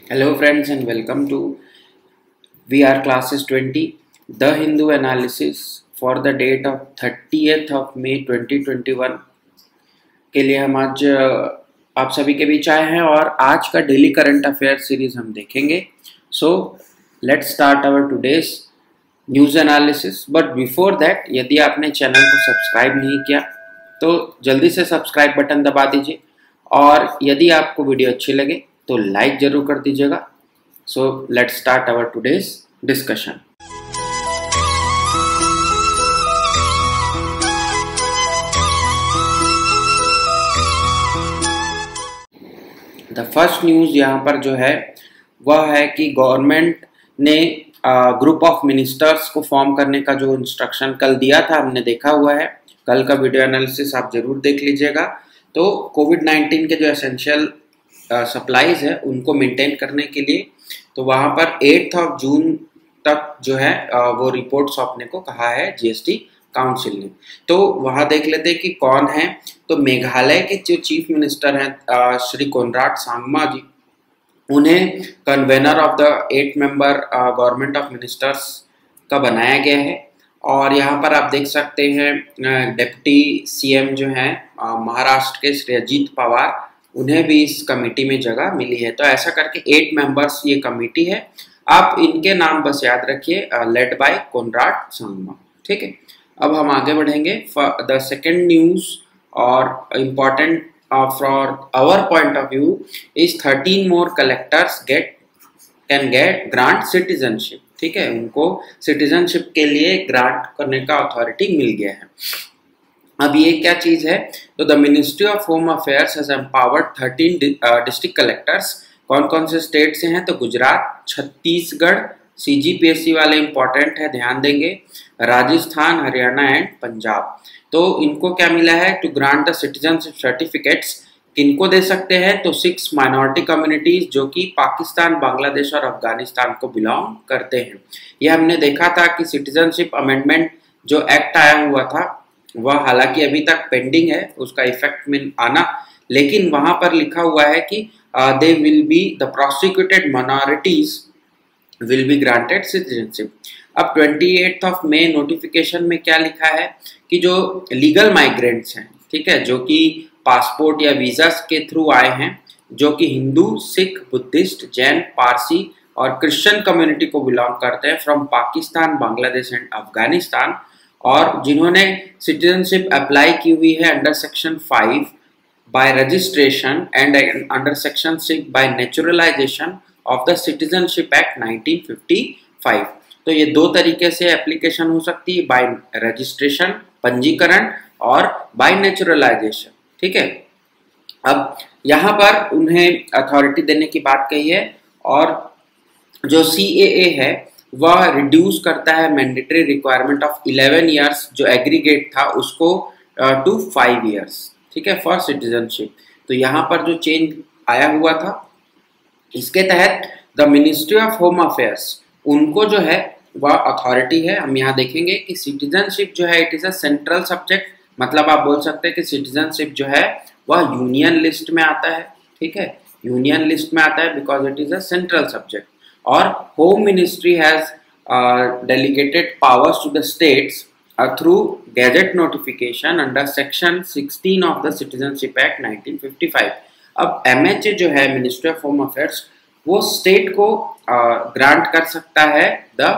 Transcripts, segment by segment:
Hello friends and welcome to VR classes 20 The Hindu analysis for the date of 30th of May 2021 के लिए हम आज आप सभी के बीच आए हैं और आज का डेली करंट अफेयर सीरीज हम देखेंगे। So let's start our today's news analysis. But before that, यदि आपने चैनल को सब्सक्राइब नहीं किया तो जल्दी से सब्सक्राइब बटन दबा दीजिए और यदि आपको वीडियो अच्छी लगे तो लाइक जरूर कर दीजिएगा। So let's start our today's discussion. The first news यहाँ पर जो है वह है कि गवर्नमेंट ने ग्रुप ऑफ मिनिस्टर्स को फॉर्म करने का जो इंस्ट्रक्शन कल दिया था हमने देखा हुआ है। कल का वीडियो एनालिसिस आप जरूर देख लीजिएगा। तो कोविड-19 के जो एसेंशियल सप्लाईज है उनको मेंटेन करने के लिए तो वहाँ पर 8 जून तक जो है वो रिपोर्ट सौंपने को कहा है जीएसटी काउंसिल ने। तो वहाँ देख लेते हैं कि कौन है। तो मेघालय के जो चीफ मिनिस्टर हैं श्री कोनराड सांगमा जी, उन्हें convener of the 8 member government of ministers का बनाया गया है। और यहाँ पर आप देख सकते हैं डिप्टी सीएम जो हैं महाराष्ट्र के श्री अजीत पवार, उन्हें भी इस कमेटी में जगह मिली है। तो ऐसा करके 8 मेंबर्स ये कमेटी है। आप इनके नाम बस याद रखिए, लेड बाय कोनराड सांगमा। ठीक है, अब हम आगे बढ़ेंगे। द सेकेंड न्यूज और important for our point of view is 13 more collectors can get grant citizenship. ठीक है, उनको सिटीजनशिप के लिए ग्रांट करने का अथॉरिटी मिल गया है। अब ये क्या चीज है? तो the ministry of home affairs has empowered 13 district collectors. कौन कौन से स्टेट से हैं? तो गुजरात, छत्तीसगढ़, सीजीपीएससी वाले इंपॉर्टेंट है, ध्यान देंगे, राजस्थान, हरियाणा एंड पंजाब। तो इनको क्या मिला है? To grant the citizenship certificates. किनको दे सकते हैं? तो 6 माइनॉरिटी कम्युनिटीज जो कि पाकिस्तान, बांग्लादेश और अफगानिस्तान को बिलोंग करते हैं। ये हमने देखा था कि सिटीजनशिप अमेंडमेंट जो एक्ट आया हुआ था वह हालांकि अभी तक पेंडिंग है उसका इफेक्ट में आना, लेकिन वहां पर लिखा हुआ है कि they will be the prosecuted minorities will be granted citizenship. अब 28 मई नोटिफिकेशन में क्या लिखा है कि जो लीगल माइग्रेंट्स हैं, ठीक है, जो कि पासपोर्ट या वीजा के थ्रू आए हैं, जो कि हिंदू, सिख, बुद्धिस्ट, जैन, पारसी और क्रिश्चियन कम्युनिटी को बिलोंग करते हैं फ्रॉम पाकिस्तान, बांग्लादेश एंड अफगानिस्तान, और जिन्होंने सिटीजनशिप अप्लाई की हुई है under section 5 bye registration and under section 6 bye naturalisation of the citizenship act 1955। तो ये दो तरीके से एप्लीकेशन हो सकती है, बाय रजिस्ट्रेशन, पंजीकरण, और बाय नेचुरलाइजेशन। ठीक है, अब यहाँ पर उन्हें अथॉरिटी देने की बात कही है। और जो CAA है वह रिड्यूस करता है मैंडेटरी रिक्वायरमेंट ऑफ 11 ईयर्स जो एग्रीगेट था उसको टू 5 ईयर्स। ठीक है, फॉर सिटीजनशिप। तो यहाँ पर जो चेंज आया हुआ था इसके तहत the ministry of home affairs, उनको जो है वह अथॉरिटी है। हम यहाँ देखेंगे कि सिटीजनशिप जो है it is a central subject, मतलब आप बोल सकते हैं कि सिटीजनशिप जो है वह यूनियन लिस्ट में आता है। ठीक है, यूनियन लिस्ट में आता है because it is a central subject. और home ministry has delegated powers to the states through gazette notification under section 16 of the Citizenship Act 1955। अब MHA जो है मिनिस्ट्री ऑफ होम अफेयर्स, वो स्टेट को grant कर सकता है द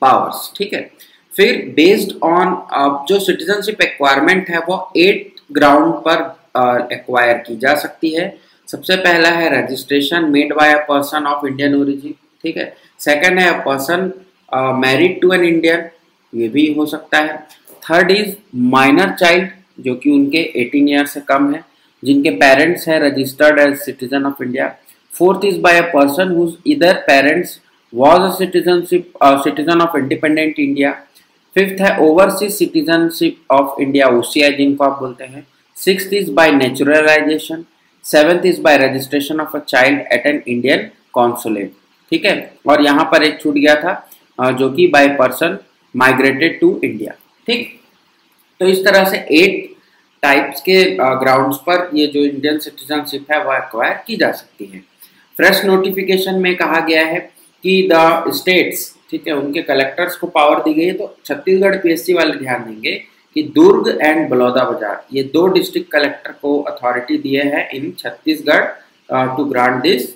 पावर्स। ठीक है, फिर बेस्ड ऑन जो सिटीजनशिप एक्वायरमेंट है वो 8 ग्राउंड पर एक्वायर की जा सकती है। सबसे पहला है registration made by a person of Indian origin. ठीक है, सेकंड है a person married to an Indian, ये भी हो सकता है। थर्ड इज माइनर चाइल्ड जो कि उनके 18 ईयर से कम है, जिनके पेरेंट्स हैं registered as citizen of India. Fourth is by a person whose either parents was a citizen of independent India. Fifth है overseas citizenship of India, OCI जिनको आप बोलते हैं। Sixth is by naturalization. Seventh is by registration of a child at an Indian consulate. ठीक है, और यहाँ पर एक छूट गया था जो कि by person migrated to India. ठीक, तो इस तरह से 8 टाइप्स के ग्राउंड्स पर ये जो इंडियन सिटीजनशिप है वह एक्वायर की जा सकती है। फ्रेश नोटिफिकेशन में कहा गया है कि द स्टेट्स, ठीक है, उनके कलेक्टर्स को पावर दी गई है। तो छत्तीसगढ़ पीएससी वाले ध्यान देंगे कि दुर्ग एंड बलौदाबाजार ये 2 डिस्ट्रिक्ट कलेक्टर को अथॉरिटी दिए हैं in Chhattisgarh to grant this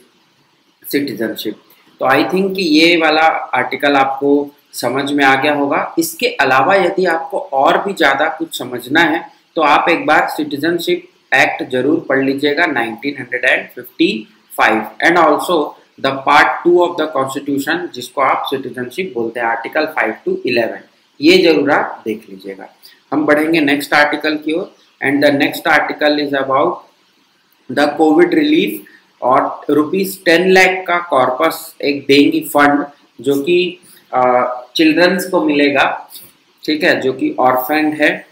citizenship. तो आई थिंक कि ये वाला आर्टिकल आपको समझ में आ गया होगा। इसके अलावा यदि आपको और भी ज़्यादा कुछ समझना है तो आप एक बार सिटीजनशिप एक्ट जरूर पढ़ लीजिएगा 1955 and also the part 2 of the constitution जिसको आप सिटीजनशिप बोलते हैं, आर्टिकल 5 to 11, ये जरूर आप देख लीजिएगा। हम बढ़ेंगे नेक्स्ट आर्टिकल की ओर and the next article is about the covid relief और ₹10 लाख का कॉर्पस एक देंगी फंड जो कि चिल्ड्रंस को मिलेगा, ठीक है, जो कि ऑर्फेंड है,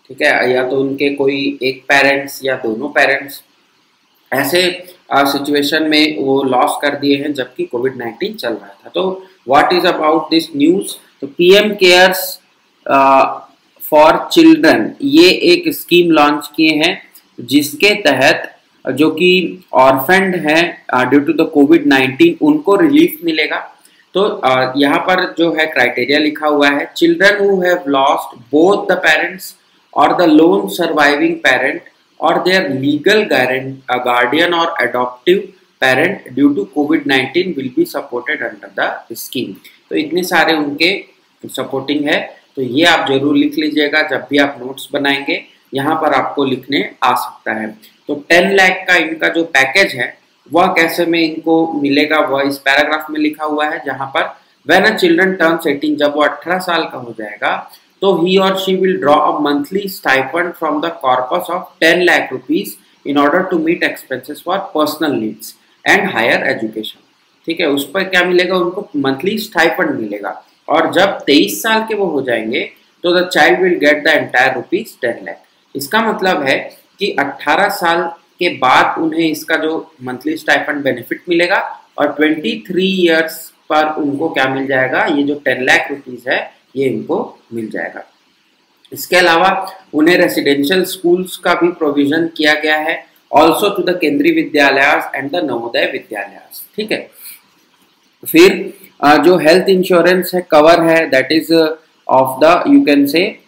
ठीक है, या तो उनके कोई एक पेरेंट्स या दोनों पेरेंट्स ऐसे सिचुएशन में वो लॉस कर दिए हैं जबकि कोविड-19 चल रहा था। तो what is about this news? तो पीएम केयर्स फॉर चिल्ड्रन ये एक स्कीम लॉन्च किए हैं जिसके तहत जो कि ऑर्फेंड हैं ड्यू टू द कोविड-19 उनको रिलीफ मिलेगा। तो यहाँ पर जो है क्राइटेरिया लिखा हुआ है, children who have lost both the parents और द लोन सर्वाइविंग पेरेंट और देयर लीगल गार्डियन और अडॉप्टिव पेरेंट ड्यू टू कोविड-19 will be supported under the scheme. तो इतने सारे उनके सपोर्टिंग है, तो ये आप जरूर लिख लीजिएगा जब भी आप नोट्स बनाएंगे, यहाँ पर आपको लिखने आ सकता है। तो 10 लाख का इनका जो पैकेज है वह कैसे में इनको मिलेगा वह इस पैराग्राफ में लिखा हुआ है, जहाँ पर व्हेन अ चिल्ड्रन टर्न्स 18, जब वो 18 साल का हो जाएगा तो ही और she will draw a monthly stipend from the corpus of 10 lakh rupees in order to meet expenses for personal needs and higher education. ठीक है, उस पर क्या मिलेगा, उनको मंथली स्टाइपेंड मिलेगा। और जब 23 साल के वो हो जाएंगे तो the child will get the entire rupees 10 lakh. इसका मतलब है कि 18 साल के बाद उन्हें इसका जो मंथली स्टाइपेंड बेनिफिट मिलेगा और 23 इयर्स पर उनको क्या मिल जाएगा, ये जो 10 लाख रुपीज है ये इनको मिल जाएगा। इसके अलावा उन्हें रेसिडेंशियल स्कूल्स का भी प्रोविजन किया गया है, ऑल्सो टू द केंद्रीय विद्यालय एंड द नवोदय विद्यालय। ठीक है, फिर जो हेल्थ इंश्योरेंस है कवर है that is of the you can say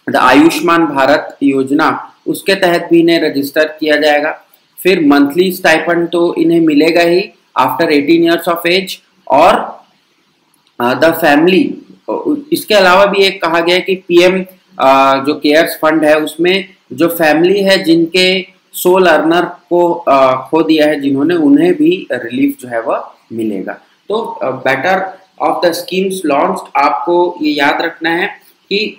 the Ayushman Bharat योजना, उसके तहत भी इन्हें रजिस्टर किया जाएगा। फिर मंथली स्टाइपेंड तो इन्हें मिलेगा ही आफ्टर 18 इयर्स ऑफ एज और द फैमिली। इसके अलावा भी एक कहा गया है कि पीएम जो केयर्स फंड है उसमें जो फैमिली है जिनके सोल अर्नर को खो दिया है जिन्होंने, उन्हें भी रिलीफ जो है वह मिलेगा। तो better of the schemes launch, आपको ये याद रखना है कि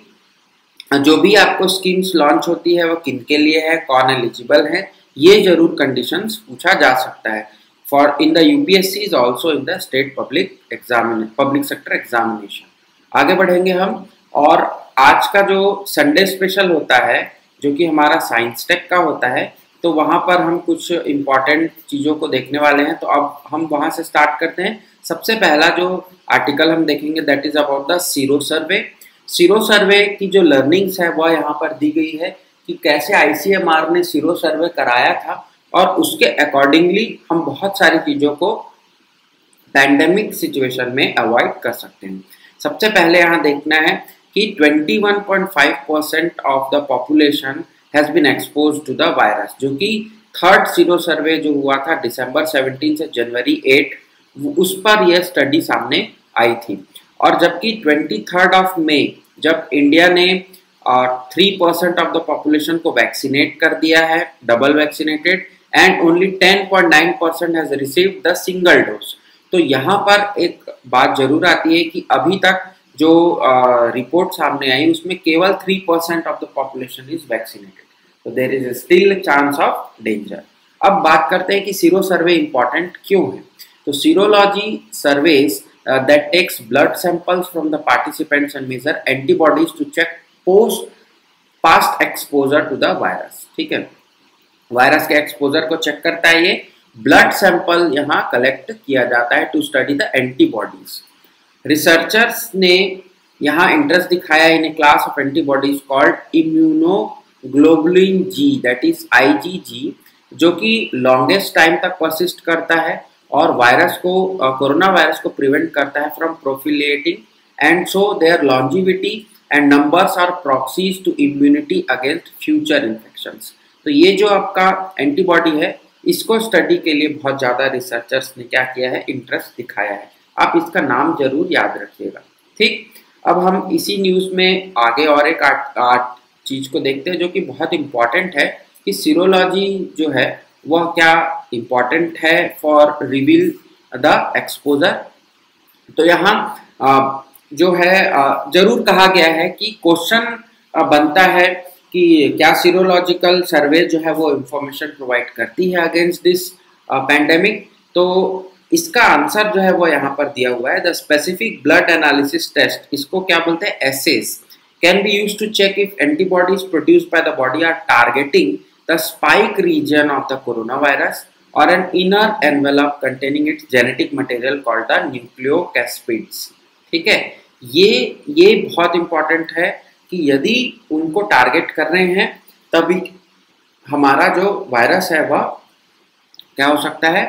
जो भी आपको स्कीम्स लॉन्च होती है वो किन के लिए है, कौन एलिजिबल है, ये जरूर कंडीशंस पूछा जा सकता है for in the UPSC also in the state public sector examination. आगे बढ़ेंगे हम, और आज का जो संडे स्पेशल होता है जो कि हमारा साइंस टेक का होता है, तो वहाँ पर हम कुछ इम्पॉर्टेंट चीज़ों को देखने वाले हैं। तो अब हम वहाँ से स्टार्ट करते हैं। सबसे पहला जो आर्टिकल हम देखेंगे that is about the sero survey. Sero survey की जो लर्निंग्स है वह यहाँ पर दी गई है कि कैसे आईसीएमआर ने सीरो सर्वे कराया था और उसके अकॉर्डिंगली हम बहुत सारी चीज़ों को पैंडेमिक सिचुएशन में अवॉइड कर सकते हैं। सबसे पहले यहाँ देखना है कि 21.5% of the population has been expose to the virus, जो कि थर्ड सीरो सर्वे जो हुआ था दिसंबर 17 से जनवरी 8, उस पर यह स्टडी सामने आई थी। और जबकि 23 ऑफ मई जब इंडिया ने 3% ऑफ द पॉपुलेशन को वैक्सीनेट कर दिया है, double vaccinated, and only 10.9% has received the single dose. तो यहाँ पर एक बात जरूर आती है कि अभी तक जो रिपोर्ट सामने आई उसमें केवल 3% of the population is vaccinated, तो there is still chance of danger. अब बात करते हैं कि सीरो सर्वे इंपॉर्टेंट क्यों है। तो serology surveys that takes blood samples from the participants and measure antibodies to check past exposure to the virus। ठीक है, वायरस के एक्सपोजर को चेक करता है ये, ब्लड सैंपल यहाँ कलेक्ट किया जाता है to study the antibodies. Researchers ने यहाँ इंटरेस्ट दिखाया in a class of antibodies called immunoglobulin G that is IgG, जो कि लॉन्गेस्ट टाइम तक परसिस्ट करता है और वायरस को कोरोना वायरस को प्रिवेंट करता है from proliferating, and so their longevity and numbers are proxies to immunity against future infections. तो ये जो आपका एंटीबॉडी है, इसको स्टडी के लिए बहुत ज़्यादा रिसर्चर्स ने क्या किया है, इंटरेस्ट दिखाया है। आप इसका नाम जरूर याद रखिएगा। ठीक, अब हम इसी न्यूज़ में आगे और एक चीज़ को देखते हैं जो कि बहुत इम्पॉर्टेंट है कि सीरोलॉजी जो है वह क्या इम्पॉर्टेंट है फॉर रिवील द एक्सपोजर। तो यहाँ जो है जरूर कहा गया है कि क्वेश्चन बनता है कि क्या सीरोलॉजिकल सर्वे जो है वो इंफॉर्मेशन प्रोवाइड करती है अगेंस्ट दिस पैंडेमिक। तो इसका आंसर जो है वो यहाँ पर दिया हुआ है, the specific blood analysis test, इसको क्या बोलते हैं, assays, can be used to check if antibodies produced by the body are targeting the spike region of the corona virus और an inner envelope containing its genetic material called the nucleocapsids. ठीक है, ये बहुत important है कि यदि उनको target कर रहे हैं तभी हमारा जो वायरस है वह क्या हो सकता है,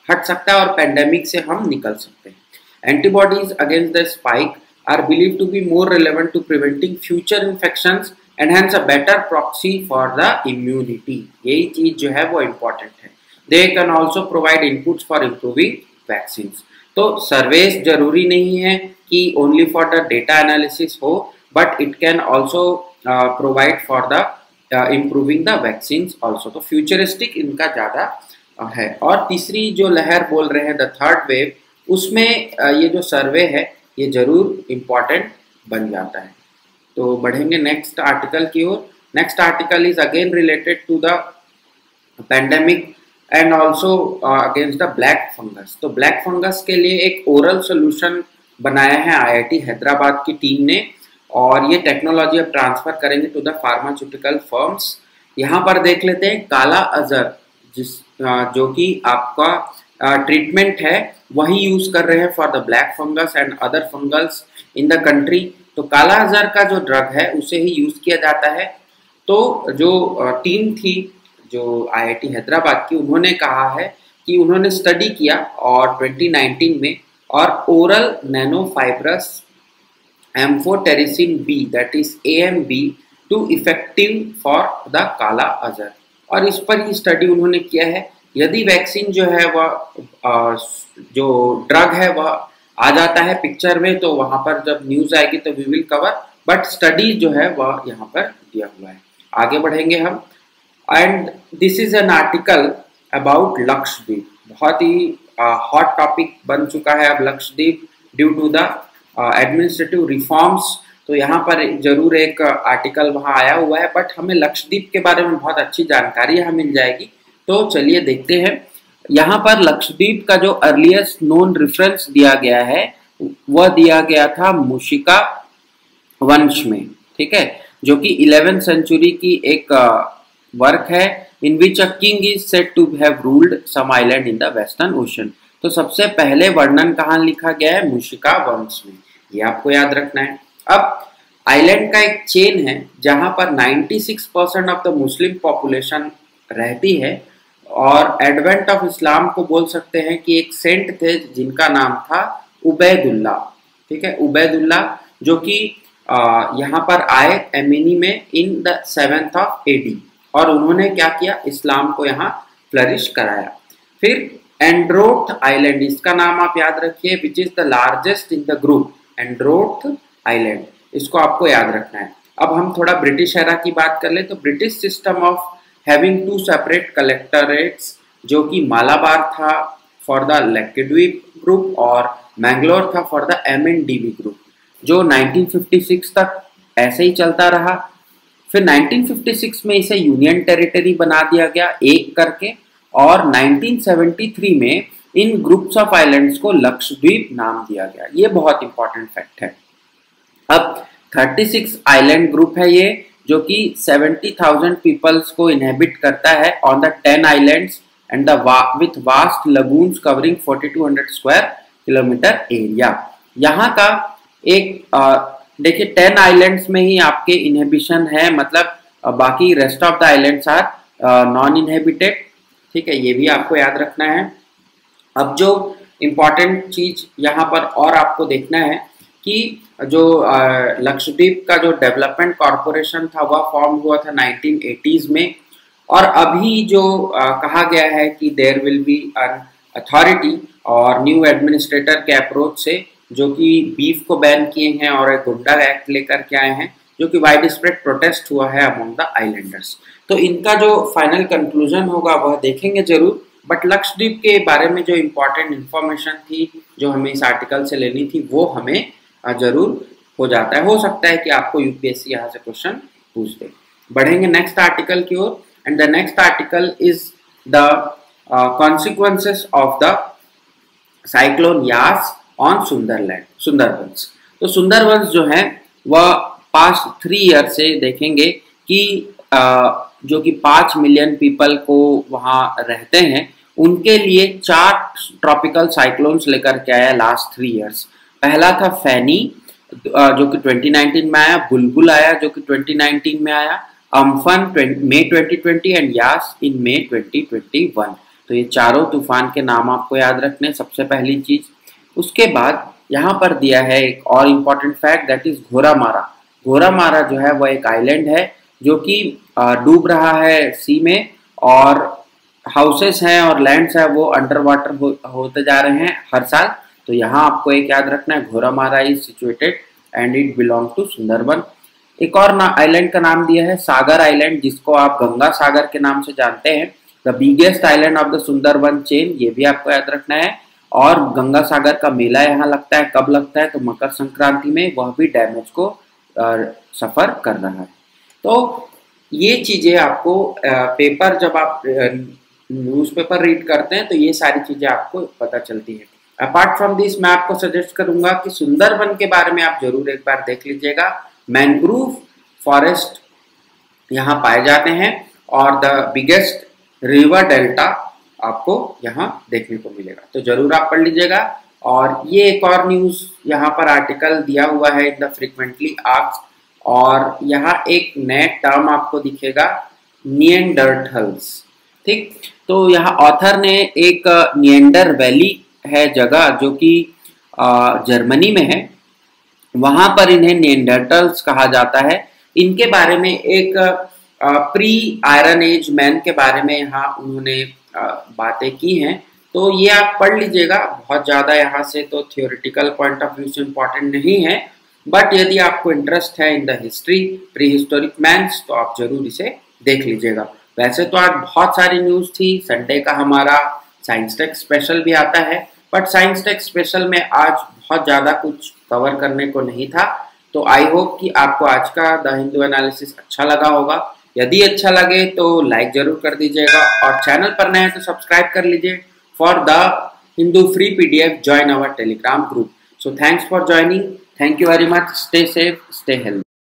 हट सकता है और पेंडेमिक से हम निकल सकते हैं। Antibodies against the spike are believe to be more relevant to preventing future infections and hence a better proxy for the immunity. यही चीज जो है वो इम्पोर्टेंट है। They can also provide inputs for improving vaccine. तो surveys जरूरी नहीं है कि only for the data analysis हो, but it can also provide for the improving the vaccine also. तो फ्यूचरिस्टिक इनका ज़्यादा है। और तीसरी जो लहर बोल रहे हैं, द थर्ड वेव, उसमें ये जो सर्वे है ये जरूर इम्पॉर्टेंट बन जाता है। तो बढ़ेंगे नेक्स्ट आर्टिकल की ओर। Next article is again related to the pandemic and also against the black fungus. तो ब्लैक फंगस के लिए एक ओरल सोल्यूशन बनाया है IIT हैदराबाद की टीम ने, और ये टेक्नोलॉजी अब ट्रांसफर करेंगे टू द फार्मास्यूटिकल फर्म्स। यहाँ पर देख लेते हैं काला अजहर, जो कि आपका ट्रीटमेंट है वही यूज कर रहे हैं for the black fungus and other fungals in the country. तो काला अजहर का जो ड्रग है उसे ही यूज किया जाता है। तो जो टीम थी जो IIT हैदराबाद की, उन्होंने कहा है कि उन्होंने स्टडी किया और 2019 में, और oral nanofibrous amphotericin B, that is AMB, to effective for the kala azar. और इस पर ही स्टडी उन्होंने किया है। यदि वैक्सीन जो है वह जो ड्रग है वह आ जाता है पिक्चर में, तो वहां पर जब न्यूज आएगी तो we will cover, but study जो है वह यहाँ पर दिया हुआ है। आगे बढ़ेंगे हम, and this is an article about Lakshadweep. बहुत ही हॉट टॉपिक बन चुका है अब Lakshadweep due to the administrative reforms. तो यहाँ पर जरूर एक आर्टिकल वहाँ आया हुआ है, बट हमें लक्षद्वीप के बारे में बहुत अच्छी जानकारी यहाँ मिल जाएगी। तो चलिए देखते हैं। यहाँ पर लक्षद्वीप का जो अर्लीस्ट नोन रेफरेंस दिया गया है वह दिया गया था मूशिका वंश में। ठीक है, जो कि 11th सेंचुरी की एक वर्क है, in which a king is said to have ruled some island in the western ocean. तो सबसे पहले वर्णन कहाँ लिखा गया है, मूशिका वंश में। ये आपको याद रखना है। अब आइलैंड का एक चेन है जहां पर 96% ऑफ द मुस्लिम पॉपुलेशन रहती है, और एडवेंट ऑफ इस्लाम को बोल सकते हैं कि एक सेंट थे जिनका नाम था उबैदुल्ला। ठीक है, उबैदुल्ला, जो कि यहाँ पर आए एमिनी में in the 7th of AD, और उन्होंने क्या किया, इस्लाम को यहाँ फ्लरिश कराया। फिर एंड्रोथ आइलैंड, इसका नाम आप याद रखिए, which is the largest in the group, Androth island, इसको आपको याद रखना है। अब हम थोड़ा ब्रिटिश एरा की बात कर ले, तो British system of having 2 separate collectorates, जो कि मालाबार था फॉर द लक्षद्वीप ग्रुप और मैंगलोर था फॉर द MNDB ग्रुप, जो 1956 तक ऐसे ही चलता रहा। फिर 1956 में इसे यूनियन टेरिटरी बना दिया गया एक करके, और 1973 में इन ग्रुप्स ऑफ आइलैंड्स को लक्षद्वीप नाम दिया गया। ये बहुत इंपॉर्टेंट फैक्ट है। अब 36 आइलैंड ग्रुप है ये, जो कि 70,000 पीपल्स को इनहेबिट करता है on the 10 islands and with vast lagoons covering 4200 square kilometre area. यहाँ का एक देखिए 10 आइलैंड्स में ही आपके इनहेबिशन है, मतलब बाकी rest of the islands are non inhabited. ठीक है, ये भी आपको याद रखना है। अब जो इम्पॉर्टेंट चीज यहाँ पर और आपको देखना है कि जो लक्षद्वीप का जो डेवलपमेंट कॉरपोरेशन था वह फॉर्म हुआ था 1980s में, और अभी जो कहा गया है कि there will be an authority और न्यू एडमिनिस्ट्रेटर के अप्रोच से जो कि बीफ को बैन किए हैं और एक गुंडा एक्ट लेकर के आए हैं, जो कि वाइड स्प्रेड प्रोटेस्ट हुआ है अमंग द आइलैंडर्स। तो इनका जो फाइनल कंक्लूजन होगा वह देखेंगे जरूर, बट लक्षद्वीप के बारे में जो इम्पोर्टेंट इन्फॉर्मेशन थी जो हमें इस आर्टिकल से लेनी थी वो हमें जरूर हो जाता है। हो सकता है कि आपको यूपीएससी यहाँ से क्वेश्चन पूछ दे। बढ़ेंगे नेक्स्ट आर्टिकल की ओर, and the next article is the consequences of the cyclone Yaas on Sundarbans. तो सुंदरबंस जो है वह पास्ट 3 ईयर से देखेंगे कि जो कि 5 मिलियन पीपल को वहाँ रहते हैं, उनके लिए 4 ट्रॉपिकल साइक्लोन्स लेकर के आया लास्ट 3 ईयर्स। पहला था फैनी जो कि 2019 में आया, बुलबुल आया जो कि 2019 में आया, अम्फन मई 2020 एंड यास इन मई 2021। तो ये चारों तूफान के नाम आपको याद रखने सबसे पहली चीज। उसके बाद यहाँ पर दिया है एक और इम्पॉर्टेंट फैक्ट, दैट इज घोरामारा। घोरामारा जो है वह एक आइलैंड है जो कि डूब रहा है सी में, और हाउसेस हैं और लैंड्स है वो अंडर वाटर होते जा रहे हैं हर साल। तो यहाँ आपको एक याद रखना है, Ghoramara is situated and it belong to Sundarban. एक और आइलैंड का नाम दिया है सागर आइलैंड, जिसको आप गंगा सागर के नाम से जानते हैं। The biggest island of the Sundarban chain, ये भी आपको याद रखना है। और गंगा सागर का मेला यहाँ लगता है, कब लगता है तो मकर संक्रांति में, वह भी डैमेज को सफर कर रहा है। तो ये चीजें आपको पेपर जब आप न्यूज़पेपर रीड करते हैं तो ये सारी चीजें आपको पता चलती है। अपार्ट फ्रॉम दिस मैं आपको सजेस्ट करूंगा कि सुंदरबन के बारे में आप जरूर एक बार देख लीजिएगा। मैंग्रोव फॉरेस्ट यहाँ पाए जाते हैं और द बिगेस्ट रिवर डेल्टा आपको यहाँ देखने को मिलेगा, तो जरूर आप पढ़ लीजिएगा। और ये एक और न्यूज यहाँ पर आर्टिकल दिया हुआ है इन द फ्रीक्वेंटली आस्क्ड, और यहाँ एक नया टर्म आपको दिखेगा, निएंडरथल्स। ठीक, तो यहाँ ऑथर ने एक निएंडर वैली है जगह जो कि जर्मनी में है, वहां पर इन्हें निएंडरथल्स कहा जाता है। इनके बारे में एक प्री आयरन एज मैन के बारे में यहाँ उन्होंने बातें की हैं, तो ये आप पढ़ लीजिएगा। बहुत ज़्यादा यहाँ से तो थियोरेटिकल पॉइंट ऑफ व्यू से इम्पॉर्टेंट नहीं है, बट यदि आपको इंटरेस्ट है in the history pre historic man's तो आप जरूर इसे देख लीजिएगा। वैसे तो आज बहुत सारी न्यूज़ थी, संडे का हमारा साइंस टेक स्पेशल भी आता है, बट साइंस टेक स्पेशल में आज बहुत ज़्यादा कुछ कवर करने को नहीं था। तो आई होप कि आपको आज का द हिंदू एनालिसिस अच्छा लगा होगा। यदि अच्छा लगे तो लाइक जरूर कर दीजिएगा, और चैनल पर नए हैं तो सब्सक्राइब कर लीजिए। For the Hindu free PDF, join our Telegram group. So thanks for joining. Thank you very much. Stay safe, stay healthy.